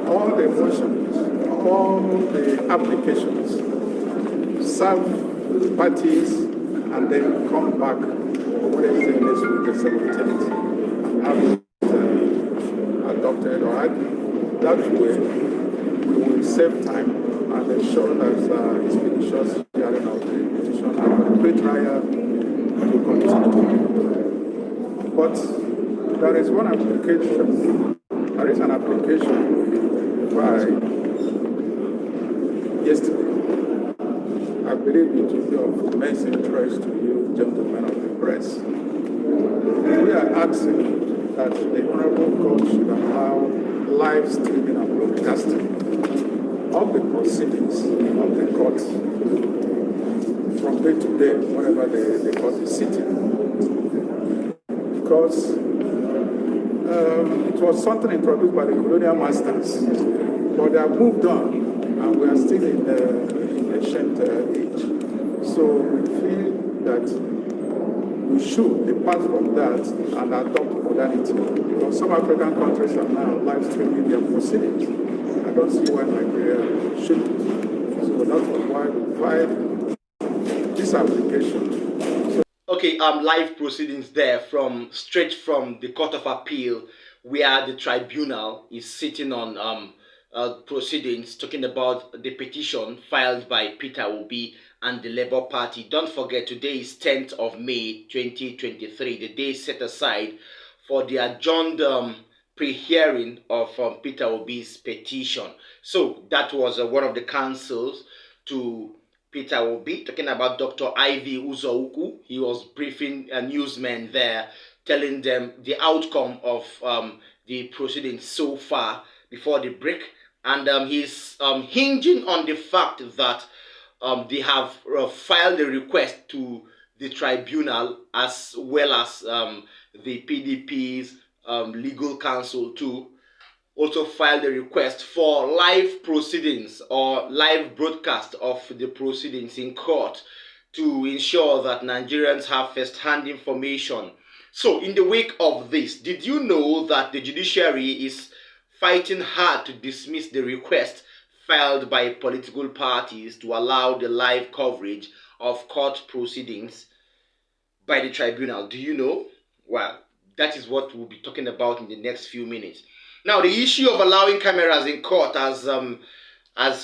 all the motions, all the applications, serve parties, and then come back Wednesday next week, the 17th, and have it adopted or argued. That way, we will save time and ensure that expeditious hearing of the petition and the pre-trial will continue. But there is one application. There is an application by yesterday. I believe it will be of immense interest to you, gentlemen of the press. We are asking that the Honorable Court should allow live streaming and broadcasting of the proceedings of the court from day to day, whenever the court is sitting. Because it was something introduced by the colonial masters, but they have moved on, and we are still in the ancient age. So we feel that we should depart from that and adopt modernity. Because some African countries are now live streaming their proceedings. I don't see why Nigeria should. So that's why we filed this application. Okay, live proceedings there straight from the Court of Appeal, where the tribunal is sitting on proceedings talking about the petition filed by Peter Obi and the Labour Party. Don't forget, today is 10th of May 2023, the day set aside for the adjourned pre-hearing of Peter Obi's petition. So that was one of the counsels to Peter Obi, talking about Dr. Ivy Uzouku. He was briefing newsmen there, telling them the outcome of the proceedings so far before the break. And he's hinging on the fact that they have filed a request to the tribunal, as well as the PDP's legal counsel too, also filed a request for live proceedings or live broadcast of the proceedings in court to ensure that Nigerians have first-hand information. So in the wake of this, did you know that the judiciary is fighting hard to dismiss the request filed by political parties to allow the live coverage of court proceedings by the tribunal? Do you know? Well, that is what we'll be talking about in the next few minutes. Now, the issue of allowing cameras in court, as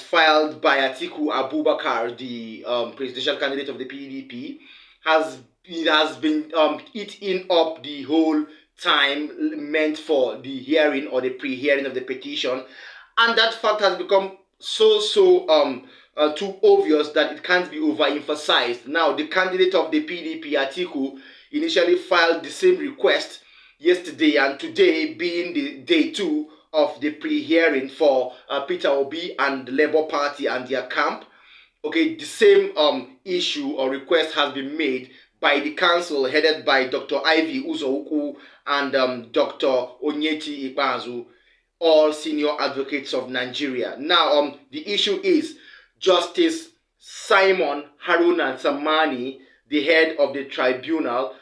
filed by Atiku Abubakar, the presidential candidate of the PDP, has been eating up the whole time meant for the hearing or the pre-hearing of the petition, and that fact has become so too obvious that it can't be overemphasized. Now, the candidate of the PDP, Atiku, initially filed the same request yesterday, and today being the day 2 of the pre-hearing for Peter Obi and the Labour Party and their camp. Okay, the same issue or request has been made by the council headed by Dr. Ivy Uzouku and Dr. Onyeti Ikpeazu, all senior advocates of Nigeria. Now, the issue is Justice Simon Haruna Samani, the head of the tribunal,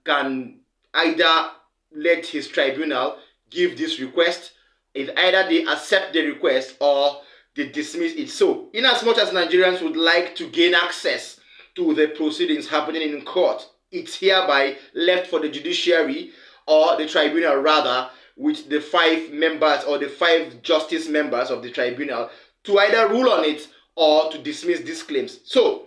can either let his tribunal give this request, if either they accept the request or they dismiss it. So, in as much as Nigerians would like to gain access to the proceedings happening in court, it's hereby left for the judiciary, or the tribunal rather, with the 5 members or the 5 justice members of the tribunal, to either rule on it or to dismiss these claims. So,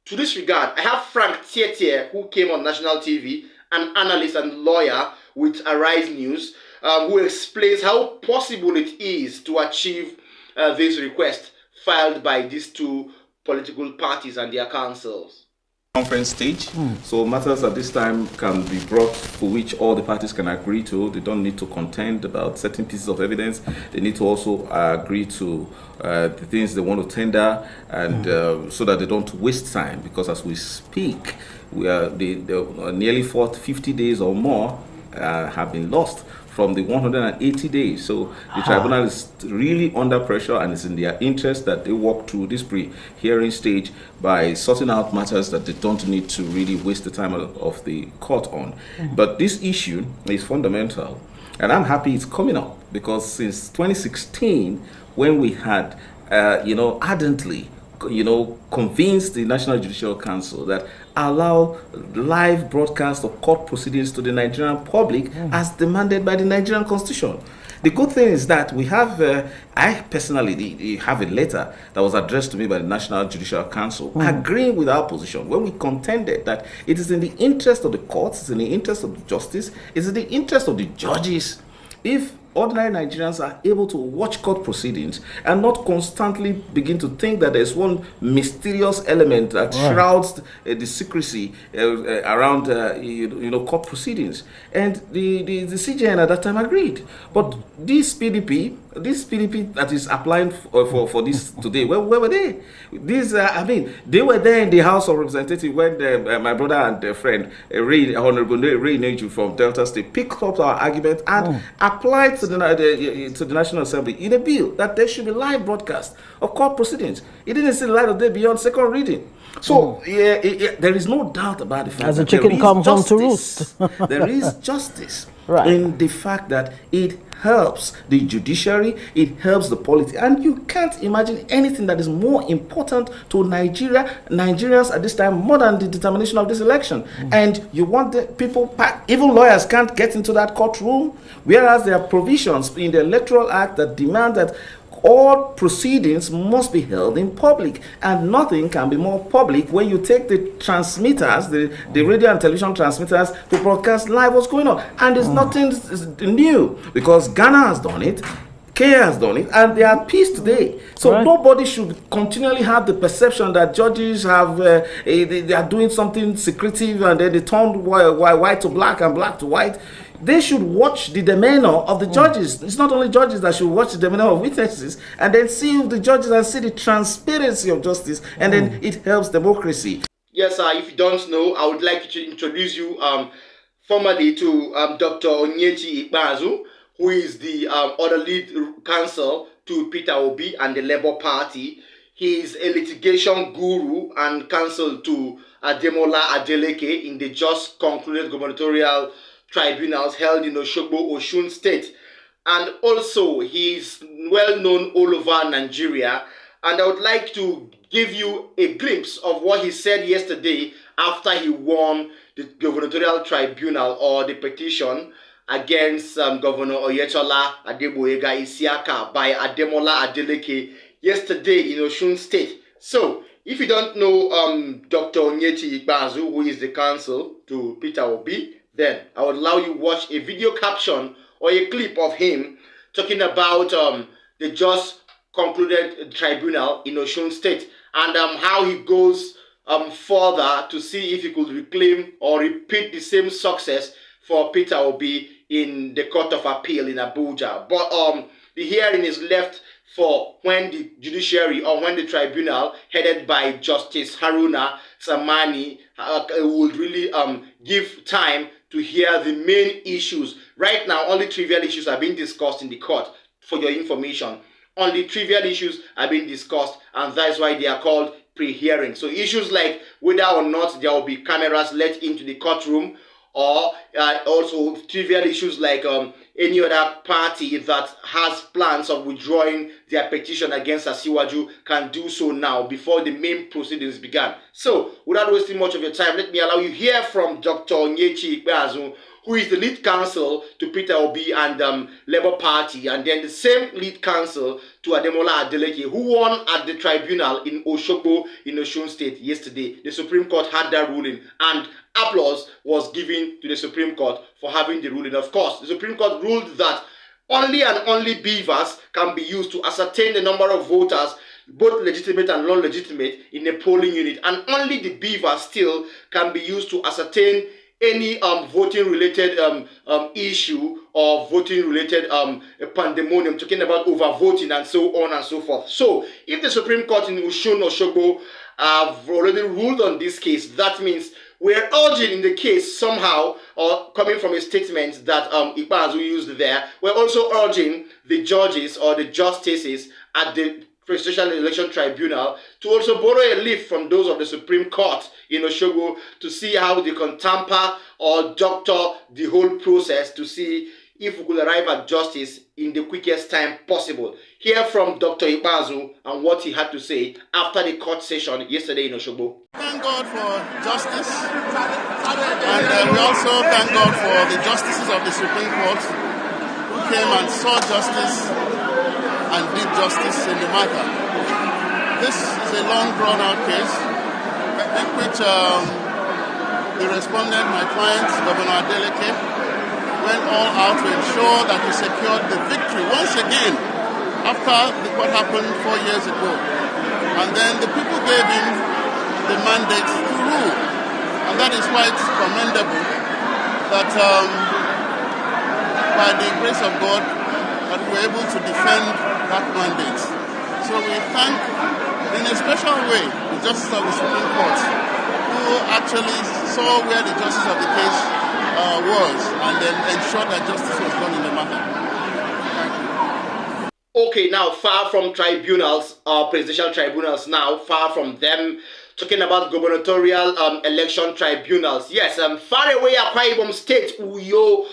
to this regard, I have Frank Tietie, who came on national TV, an analyst and lawyer with Arise News, who explains how possible it is to achieve this request filed by these 2 political parties and their councils. Conference stage, so matters at this time can be brought for which all the parties can agree to. They don't need to contend about certain pieces of evidence. They need to also agree to the things they want to tender, and so that they don't waste time, because as we speak, we are nearly 50 days or more have been lost from the 180 days. So the tribunal is really under pressure, and it's in their interest that they walk through this pre-hearing stage by sorting out matters that they don't need to really waste the time of the court on. But this issue is fundamental. And I'm happy it's coming up because since 2016, when we had, ardently, convinced the National Judicial Council that allow live broadcast of court proceedings to the Nigerian public as demanded by the Nigerian Constitution. The good thing is that we have, I personally have a letter that was addressed to me by the National Judicial Council agreeing with our position when we contended that it is in the interest of the courts, it's in the interest of the justice, it's in the interest of the judges if ordinary Nigerians are able to watch court proceedings and not constantly begin to think that there's one mysterious element that shrouds the secrecy around court proceedings. And the CJN at that time agreed. But this PDP that is applying for this today, where were they? They were there in the House of Representatives when my brother and their friend, Honorable Ray Neju from Delta State, picked up our argument and applied to the National Assembly in a bill that there should be live broadcast of court proceedings. It didn't see the light of day beyond second reading. So there is no doubt about the fact as that a chicken comes home to roost. There is justice in the fact that it helps the judiciary, it helps the polity, and you can't imagine anything that is more important to Nigerians at this time more than the determination of this election. And you want the people, even lawyers can't get into that courtroom, whereas there are provisions in the Electoral Act that demand that all proceedings must be held in public, and nothing can be more public when you take the transmitters, the radio and television transmitters, to broadcast live what's going on. And there's nothing new because Ghana has done it, Kenya has done it, and they are at peace today. So nobody should continually have the perception that judges have they are doing something secretive and then they turn white to black and black to white. They should watch the demeanor of the judges. It's not only judges that should watch the demeanor of witnesses and then see the judges and see the transparency of justice, and then it helps democracy. Yes, if you don't know, I would like to introduce you formally to Dr. Onyechi Ikpeazu, who is the other lead counsel to Peter Obi and the Labour Party. He is a litigation guru and counsel to Ademola Adeleke in the just concluded gubernatorial tribunals held in Osogbo, Osun State. And also, he is well known all over Nigeria. And I would like to give you a glimpse of what he said yesterday after he won the gubernatorial tribunal, or the petition against Governor Oyetola Adegboyega Isiaka by Ademola Adeleke yesterday in Osun State. So, if you don't know Dr. Onyechi Ikpeazu, who is the counsel to Peter Obi, then I would allow you watch a video caption or a clip of him talking about the just concluded tribunal in Osun State, and how he goes further to see if he could reclaim or repeat the same success for Peter Obi in the Court of Appeal in Abuja. But the hearing is left for when the judiciary, or when the tribunal headed by Justice Haruna Samani would really give time to hear the main issues. Right now, only trivial issues are being discussed in the court. For your information, only trivial issues are being discussed, and that's why they are called pre-hearing. So issues like whether or not there will be cameras let into the courtroom, or also trivial issues like any other party that has plans of withdrawing their petition against Asiwaju can do so now before the main proceedings began. So, without wasting much of your time, let me allow you hear from Dr. Onyechi Ikpeazu, who is the lead counsel to Peter Obi and Labour Party, and then the same lead counsel to Ademola Adeleke, who won at the tribunal in Osogbo in Osun State yesterday. The Supreme Court had that ruling, and applause was given to the Supreme Court for having the ruling. Of course, the Supreme Court ruled that only and only beavers can be used to ascertain the number of voters, both legitimate and non-legitimate, in a polling unit, and only the beavers still can be used to ascertain any voting-related issue or voting-related pandemonium, talking about overvoting and so on and so forth. So, if the Supreme Court in Osun Osogbo have already ruled on this case, that means we're urging in the case somehow, or coming from a statement that Ikpeazu used there, we're also urging the judges or the justices at the Presidential Election Tribunal to also borrow a leaf from those of the Supreme Court in Osogbo to see how they can tamper or doctor the whole process, to see if we could arrive at justice in the quickest time possible. Hear from Dr. Ibazu and what he had to say after the court session yesterday in Osogbo. Thank God for justice, and we also thank God for the justices of the Supreme Court who came and saw justice and did justice in the matter. This is a long drawn-out case in which the respondent, my client, Governor Adeleke, went all out to ensure that he secured the victory once again after what happened 4 years ago. And then the people gave him the mandate to rule. And that is why it's commendable that by the grace of God that we're able to defend that mandate. So we thank in a special way the Justice of the Supreme Court who actually saw where the justice of the case was and then ensured that justice was done in the matter. Thank you. Okay, now far from tribunals, presidential tribunals now, far from them, talking about gubernatorial election tribunals. Yes, far away Akwa Ibom State, Uyo,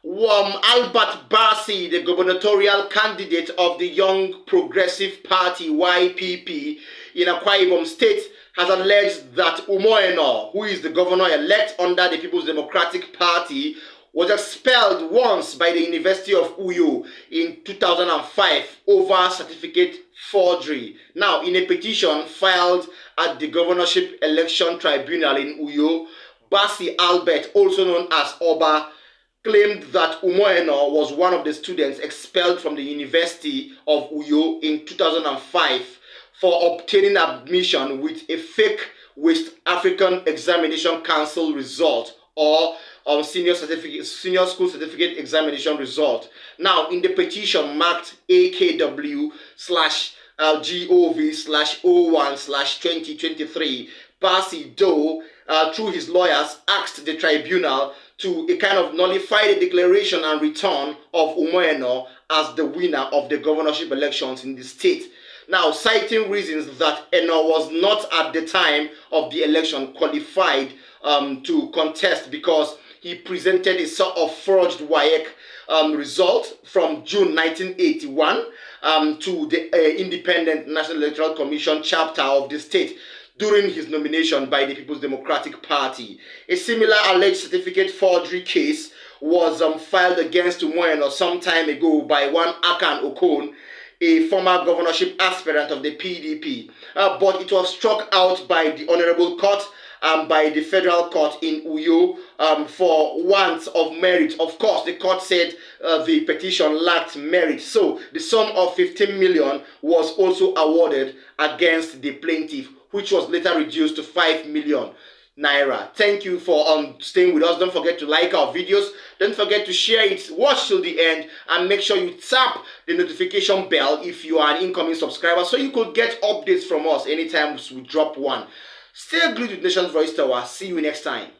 Albert Basi, the gubernatorial candidate of the Young Progressive Party, YPP, in Akwa Ibom State, has alleged that Umoeno, who is the governor-elect under the People's Democratic Party, was expelled once by the University of Uyo in 2005 over certificate forgery. Now, in a petition filed at the Governorship Election Tribunal in Uyo, Basi Albert, also known as Oba, claimed that Umoeno was one of the students expelled from the University of Uyo in 2005 for obtaining admission with a fake West African Examination Council result or senior school certificate examination result. Now, in the petition marked AKW/GOV/01/2023, Basi Doe, through his lawyers, asked the tribunal to a kind of nullify the declaration and return of Umoeno as the winner of the governorship elections in the state. Now, citing reasons that Eno was not at the time of the election qualified to contest because he presented a sort of forged WAEC result from June 1981 to the Independent National Electoral Commission chapter of the state during his nomination by the People's Democratic Party. A similar alleged certificate forgery case was filed against Umoeno some time ago by one Akan Okon, a former governorship aspirant of the PDP. But it was struck out by the Honorable Court and by the Federal Court in Uyo for want of merit. Of course, the court said the petition lacked merit. So the sum of 15 million was also awarded against the plaintiff, which was later reduced to 5 million naira. Thank you for staying with us. Don't forget to like our videos. Don't forget to share it. Watch till the end and make sure you tap the notification bell if you are an incoming subscriber so you could get updates from us anytime we drop one. Stay glued with Nation's Voice Tower. See you next time.